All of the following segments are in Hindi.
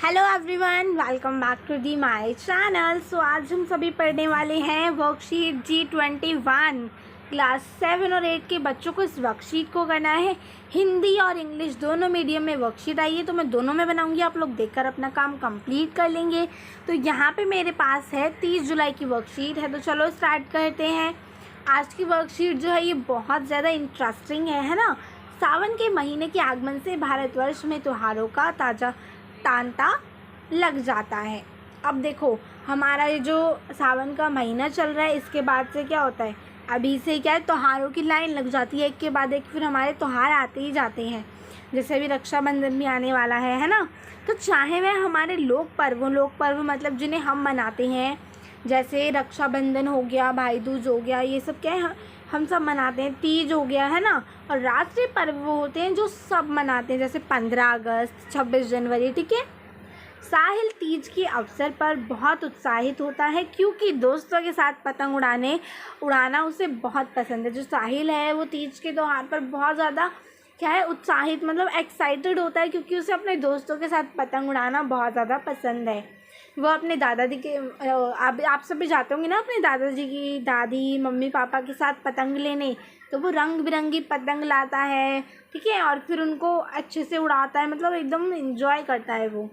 Hello everyone, welcome back to the my channel. So आज हम सभी पढ़ने वाले हैं वर्कशीट G21। क्लास 7 और 8 के बच्चों को इस वर्कशीट को करना है। हिंदी और इंग्लिश दोनों मीडियम में वर्कशीट आई है, तो मैं दोनों में बनाऊंगी। आप लोग देखकर अपना काम कंप्लीट कर लेंगे। तो यहाँ पे मेरे पास है 30 जुलाई की वर्कशीट है, तो चलो स्टार्ट करते हैं। आज की वर्कशीट जो है ये बहुत ज़्यादा इंटरेस्टिंग है ना। सावन के महीने के आगमन से भारतवर्ष में त्योहारों का ताज़ा तांता लग जाता है। अब देखो, हमारा ये जो सावन का महीना चल रहा है, इसके बाद से क्या होता है, अभी से क्या है, त्योहारों की लाइन लग जाती है एक के बाद एक। फिर हमारे त्योहार आते ही जाते हैं, जैसे अभी रक्षाबंधन भी आने वाला है ना। तो चाहे वह हमारे लोक पर्व मतलब जिन्हें हम मनाते हैं, जैसे रक्षाबंधन हो गया, भाई दूज हो गया, ये सब क्या है हम सब मनाते हैं। तीज हो गया है ना। और राष्ट्रीय पर्व वो होते हैं जो सब मनाते हैं, जैसे 15 अगस्त, 26 जनवरी। ठीक है। साहिल तीज के अवसर पर बहुत उत्साहित होता है, क्योंकि दोस्तों के साथ पतंग उड़ाना उसे बहुत पसंद है। जो साहिल है वो तीज के त्यौहार पर बहुत ज़्यादा क्या है, उत्साहित मतलब एक्साइटेड होता है, क्योंकि उसे अपने दोस्तों के साथ पतंग उड़ाना बहुत ज़्यादा पसंद है। वो अपने दादाजी के आप सब भी जाते होंगे ना अपने दादाजी की, दादी, मम्मी पापा के साथ पतंग लेने। तो वो रंग बिरंगी पतंग लाता है, ठीक है, और फिर उनको अच्छे से उड़ाता है, मतलब एकदम इंजॉय करता है वो।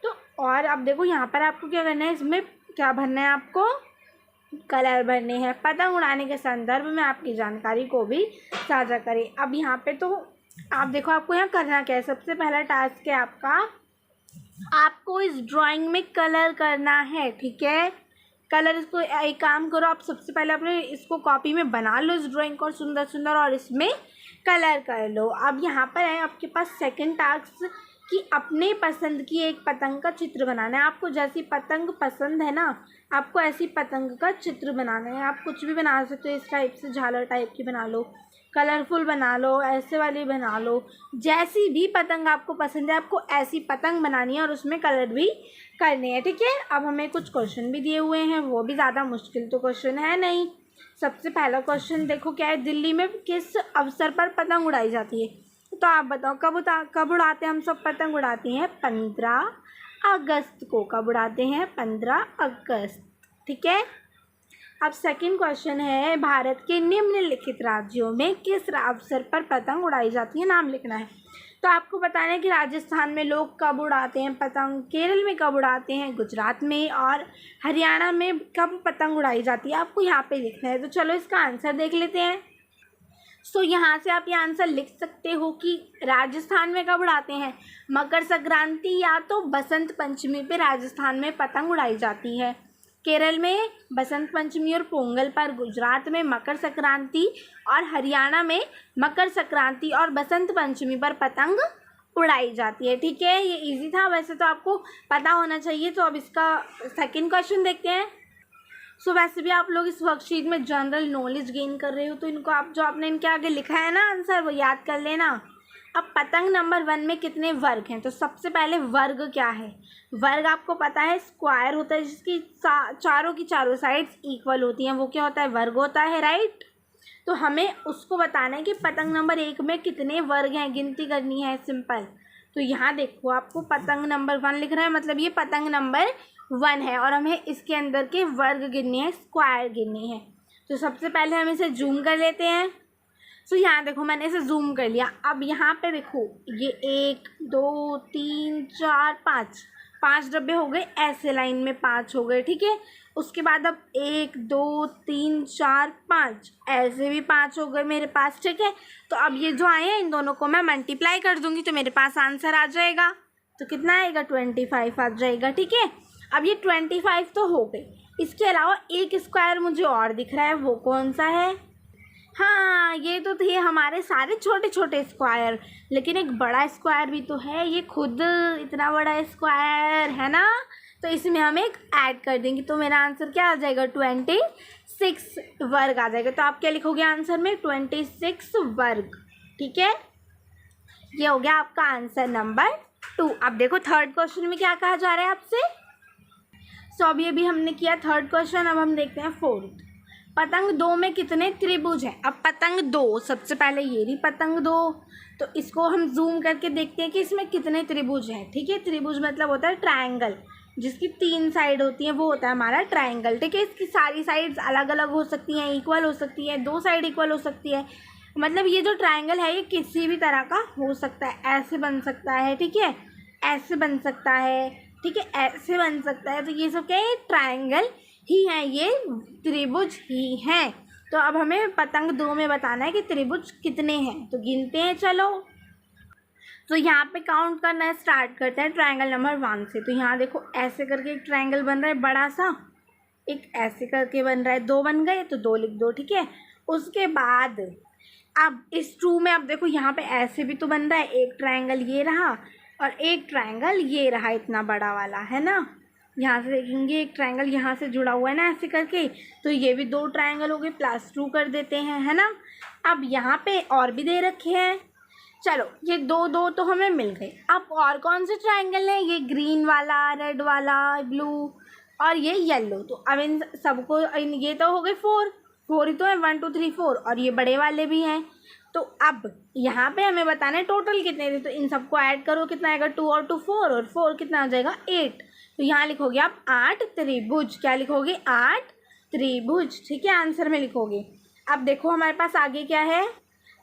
तो और अब देखो यहाँ पर आपको क्या करना है, इसमें क्या भरना है, आपको कलर भरने हैं। पतंग उड़ाने के संदर्भ में आपकी जानकारी को भी साझा करें। अब यहाँ पे तो आप देखो, आपको यहाँ करना क्या है। सबसे पहला टास्क है आपको इस ड्राइंग में कलर करना है। ठीक है, कलर, इसको एक काम करो, आप सबसे पहले अपने इसको कॉपी में बना लो, इस ड्राइंग को सुंदर सुंदर, और इसमें कलर कर लो। अब यहाँ पर है आपके पास सेकंड टास्क कि अपने पसंद की एक पतंग का चित्र बनाना है। आपको जैसी पतंग पसंद है ना, आपको ऐसी पतंग का चित्र बनाना है। आप कुछ भी बना सकते हो, इस टाइप से झालर टाइप की बना लो, कलरफुल बना लो, ऐसे वाली बना लो, जैसी भी पतंग आपको पसंद है, आपको ऐसी पतंग बनानी है और उसमें कलर भी करने हैं। ठीक है। अब हमें कुछ क्वेश्चन भी दिए हुए हैं, वो भी ज़्यादा मुश्किल तो क्वेश्चन है नहीं। सबसे पहला क्वेश्चन देखो क्या है, दिल्ली में किस अवसर पर पतंग उड़ाई जाती है। तो आप बताओ कब उड़ाते हैं हम सब पतंग? उड़ाते हैं 15 अगस्त को। कब उड़ाते हैं? 15 अगस्त। ठीक है। अब सेकंड क्वेश्चन है, भारत के निम्नलिखित राज्यों में किस अवसर पर पतंग उड़ाई जाती है, नाम लिखना है। तो आपको बताना है कि राजस्थान में लोग कब उड़ाते हैं पतंग, केरल में कब उड़ाते हैं, गुजरात में और हरियाणा में कब पतंग उड़ाई जाती है, आपको यहाँ पे लिखना है। तो चलो इसका आंसर देख लेते हैं। सो यहाँ से आप ये आंसर लिख सकते हो कि राजस्थान में कब उड़ाते हैं, मकर संक्रांति या तो बसंत पंचमी पे राजस्थान में पतंग उड़ाई जाती है, केरल में बसंत पंचमी और पोंगल पर, गुजरात में मकर संक्रांति और हरियाणा में मकर संक्रांति और बसंत पंचमी पर पतंग उड़ाई जाती है। ठीक है, ये इजी था, वैसे तो आपको पता होना चाहिए। तो अब इसका सेकंड क्वेश्चन देखते हैं। सो वैसे भी आप लोग इस वर्कशीट में जनरल नॉलेज गेन कर रहे हो, तो इनको आप जो आपने इनके आगे लिखा है ना आंसर, वो याद कर लेना। अब पतंग नंबर 1 में कितने वर्ग हैं, तो सबसे पहले वर्ग क्या है। वर्ग आपको पता है स्क्वायर होता है, जिसकी चारों की चारों साइड्स इक्वल होती हैं, वो क्या होता है, वर्ग होता है, राइट। तो हमें उसको बताना है कि पतंग नंबर 1 में कितने वर्ग हैं, गिनती करनी है, सिंपल। तो यहाँ देखो, आपको पतंग नंबर 1 लिख रहा है, मतलब ये पतंग नंबर 1 है और हमें इसके अंदर के वर्ग गिनने हैं, स्क्वायर गिनने हैं। तो सबसे पहले हम इसे जूम कर लेते हैं। सो यहाँ देखो, मैंने इसे जूम कर लिया। अब यहाँ पे देखो, ये 1 2 3 4 5 डब्बे हो गए, ऐसे लाइन में 5 हो गए। ठीक है। उसके बाद अब 1 2 3 4 5 ऐसे भी 5 हो गए मेरे पास। ठीक है। तो अब ये जो आए हैं, इन दोनों को मैं मल्टीप्लाई कर दूंगी, तो मेरे पास आंसर आ जाएगा। तो कितना आएगा? 25 आ जाएगा। ठीक है। अब ये 25 तो हो गई। इसके अलावा एक स्क्वायर मुझे और दिख रहा है, वो कौन सा है? हाँ, ये तो थे हमारे सारे छोटे छोटे स्क्वायर, लेकिन एक बड़ा स्क्वायर भी तो है, ये खुद इतना बड़ा स्क्वायर है ना। तो इसमें हम एक ऐड कर देंगे, तो मेरा आंसर क्या आ जाएगा? 26 वर्ग आ जाएगा। तो आप क्या लिखोगे आंसर में? 26 वर्ग। ठीक है, ये हो गया आपका आंसर नंबर 2। अब देखो थर्ड क्वेश्चन में क्या कहा जा रहा है आपसे। सो अभी हमने किया थर्ड क्वेश्चन, अब हम देखते हैं फोर्थ। पतंग दो में कितने त्रिभुज हैं। अब पतंग दो, सबसे पहले ये रही पतंग दो, तो इसको हम जूम करके देखते हैं कि इसमें कितने त्रिभुज हैं। ठीक है, त्रिभुज मतलब होता है ट्रायंगल, जिसकी 3 साइड होती हैं, वो होता है हमारा ट्रायंगल। ठीक है, इसकी सारी साइड्स अलग अलग हो सकती हैं, इक्वल हो सकती है, 2 साइड इक्वल हो सकती है। मतलब ये जो ट्रायंगल है ये किसी भी तरह का हो सकता है, ऐसे बन सकता है, ठीक है, ऐसे बन सकता है, ठीक है, ऐसे बन सकता है। तो ये सब क्या है, ट्रायंगल ही हैं, ये त्रिभुज ही हैं। तो अब हमें पतंग दो में बताना है कि त्रिभुज कितने हैं, तो गिनते हैं चलो। तो यहाँ पे काउंट करना स्टार्ट करते हैं ट्रायंगल नंबर 1 से। तो यहाँ देखो ऐसे करके एक ट्रायंगल बन रहा है बड़ा सा, एक ऐसे करके बन रहा है, 2 बन गए तो 2 लिख दो। ठीक है, उसके बाद अब इस ट्रू में अब देखो यहाँ पे ऐसे भी तो बन रहा है, एक ट्रायंगल ये रहा और एक ट्रायंगल ये रहा, इतना बड़ा वाला है ना। यहाँ से देखेंगे एक ट्रायंगल यहाँ से जुड़ा हुआ है ना ऐसे करके, तो ये भी 2 ट्रायंगल हो गए, +2 कर देते हैं, है ना। अब यहाँ पे और भी दे रखे हैं, चलो ये 2 तो हमें मिल गए। अब और कौन से ट्रायंगल है, ये ग्रीन वाला, रेड वाला, ब्लू और ये येलो। तो अब इन सबको ये तो हो गए 4 ही तो है, 1 2 3 4, और ये बड़े वाले भी हैं। तो अब यहाँ पे हमें बताना है टोटल कितने थे, तो इन सबको ऐड करो, कितना आएगा, 2 और 2 4, और 4 कितना आ जाएगा 8। तो यहाँ लिखोगे आप 8 त्रिभुज, क्या लिखोगे 8 त्रिभुज। ठीक है, आंसर में लिखोगे। अब देखो हमारे पास आगे क्या है,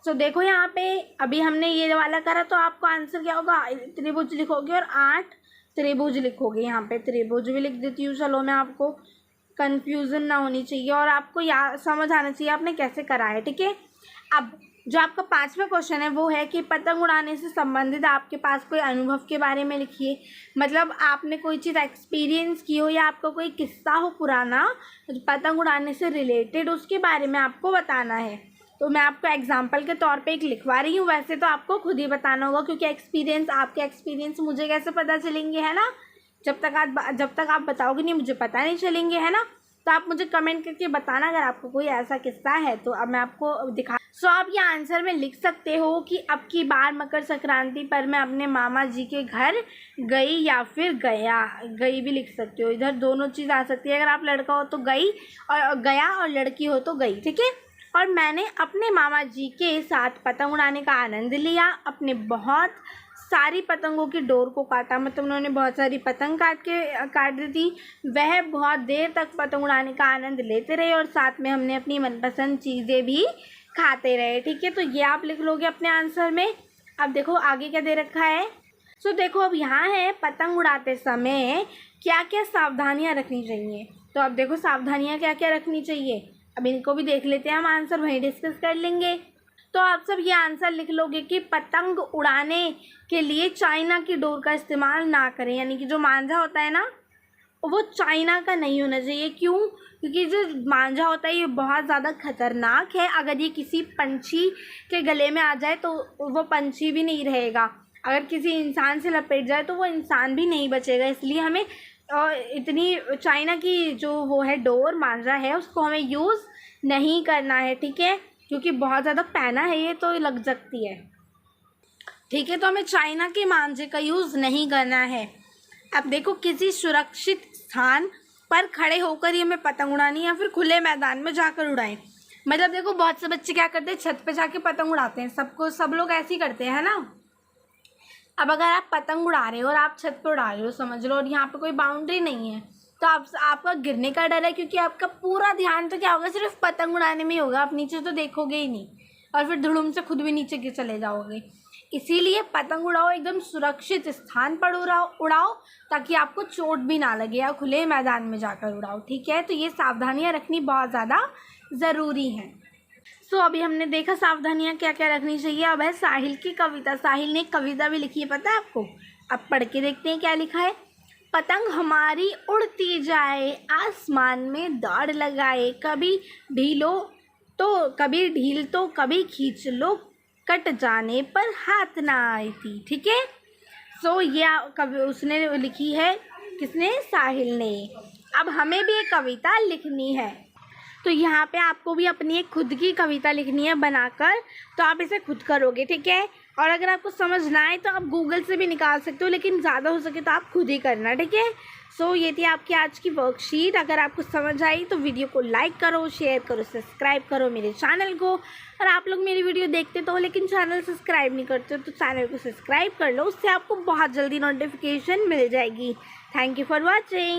तो देखो यहाँ पे अभी हमने ये वाला करा, तो आपको आंसर क्या होगा, त्रिभुज लिखोगे और 8 त्रिभुज लिखोगे। यहाँ पे त्रिभुज भी लिख देती हूँ, चलो मैं आपको कंफ्यूजन ना होनी चाहिए और आपको समझ आना चाहिए आपने कैसे करा है। ठीक है, अब जो आपका 5वां क्वेश्चन है वो है कि पतंग उड़ाने से संबंधित आपके पास कोई अनुभव के बारे में लिखिए। मतलब आपने कोई चीज़ एक्सपीरियंस की हो या आपका कोई किस्सा हो पुराना पतंग उड़ाने से रिलेटेड, उसके बारे में आपको बताना है। तो मैं आपको एग्जाम्पल के तौर पे एक लिखवा रही हूँ, वैसे तो आपको खुद ही बताना होगा, क्योंकि आपके एक्सपीरियंस मुझे कैसे पता चलेंगे, है ना। जब तक आप बताओगे नहीं मुझे पता नहीं चलेंगे, है ना। तो आप मुझे कमेंट करके बताना अगर आपको कोई ऐसा किस्सा है, तो अब मैं आपको दिखा। सो आप ये आंसर में लिख सकते हो कि अब की बार मकर संक्रांति पर मैं अपने मामा जी के घर गई या फिर गई भी लिख सकते हो, इधर दोनों चीज़ आ सकती है। अगर आप लड़का हो तो गई और गया, और लड़की हो तो गई। ठीक है, और मैंने अपने मामा जी के साथ पतंग उड़ाने का आनंद लिया, अपने बहुत सारी पतंगों की डोर को काटा, मतलब उन्होंने बहुत सारी पतंग काट दी थी। वह बहुत देर तक पतंग उड़ाने का आनंद लेते रहे और साथ में हमने अपनी मनपसंद चीज़ें भी खाते रहे। ठीक है, तो ये आप लिख लोगे अपने आंसर में। अब देखो आगे क्या दे रखा है, सो देखो अब यहाँ है पतंग उड़ाते समय क्या क्या सावधानियाँ रखनी चाहिए। तो अब देखो सावधानियाँ क्या क्या रखनी चाहिए, अब इनको भी देख लेते हैं, हम आंसर वहीं डिस्कस कर लेंगे। तो आप सब ये आंसर लिख लोगे कि पतंग उड़ाने के लिए चाइना की डोर का इस्तेमाल ना करें, यानी कि जो मांझा होता है ना वो चाइना का नहीं होना चाहिए। क्यों, क्योंकि जो मांझा होता है ये बहुत ज़्यादा खतरनाक है। अगर ये किसी पंछी के गले में आ जाए तो वो पंछी भी नहीं रहेगा, अगर किसी इंसान से लपेट जाए तो वो इंसान भी नहीं बचेगा। इसलिए हमें इतनी चाइना की जो वो है डोर मांझा है उसको हमें यूज़ नहीं करना है। ठीक है, क्योंकि बहुत ज़्यादा पैना है ये, तो लग सकती है। ठीक है, तो हमें चाइना के मांझे का यूज़ नहीं करना है। अब देखो किसी सुरक्षित स्थान पर खड़े होकर ही हमें पतंग उड़ानी है या फिर खुले मैदान में जाकर उड़ाएं। मतलब देखो बहुत से बच्चे क्या करते हैं, छत पे जाके पतंग उड़ाते हैं, सब लोग ऐसे ही करते हैं, है ना। अब अगर आप पतंग उड़ा रहे हो और आप छत पे उड़ा रहे हो समझ लो, और यहाँ पे कोई बाउंड्री नहीं है, तो आपका गिरने का डर है, क्योंकि आपका पूरा ध्यान तो क्या होगा, सिर्फ पतंग उड़ाने में ही होगा, आप नीचे तो देखोगे ही नहीं, और फिर धुड़ुम से खुद भी नीचे गिर चले जाओगे। इसीलिए पतंग उड़ाओ एकदम सुरक्षित स्थान पर उड़ाओ ताकि आपको चोट भी ना लगे, या खुले मैदान में जाकर उड़ाओ। ठीक है, तो ये सावधानियाँ रखनी बहुत ज़्यादा ज़रूरी हैं। सो अभी हमने देखा सावधानियाँ क्या क्या रखनी चाहिए। अब है साहिल की कविता, साहिल ने एक कविता भी लिखी है, पता है आपको। अब पढ़ के देखते हैं क्या लिखा है। पतंग हमारी उड़ती जाए, आसमान में दौड़ लगाए, कभी ढील तो कभी खींच लो, कट जाने पर हाथ ना आई थी। ठीक है, सो ये कवि उसने लिखी है, किसने, साहिल ने। अब हमें भी एक कविता लिखनी है, तो यहाँ पे आपको भी अपनी एक खुद की कविता लिखनी है बनाकर, तो आप इसे खुद करोगे। ठीक है, और अगर आपको समझ ना आए तो आप गूगल से भी निकाल सकते हो, लेकिन ज़्यादा हो सके तो आप खुद ही करना, ठीक है। सो ये थी आपकी आज की वर्कशीट। अगर आपको समझ आई तो वीडियो को लाइक करो, शेयर करो, सब्सक्राइब करो मेरे चैनल को। और आप लोग मेरी वीडियो देखते तो हो लेकिन चैनल सब्सक्राइब नहीं करते हो तो चैनल को सब्सक्राइब कर लो, उससे आपको बहुत जल्दी नोटिफिकेशन मिल जाएगी। Thank you for watching.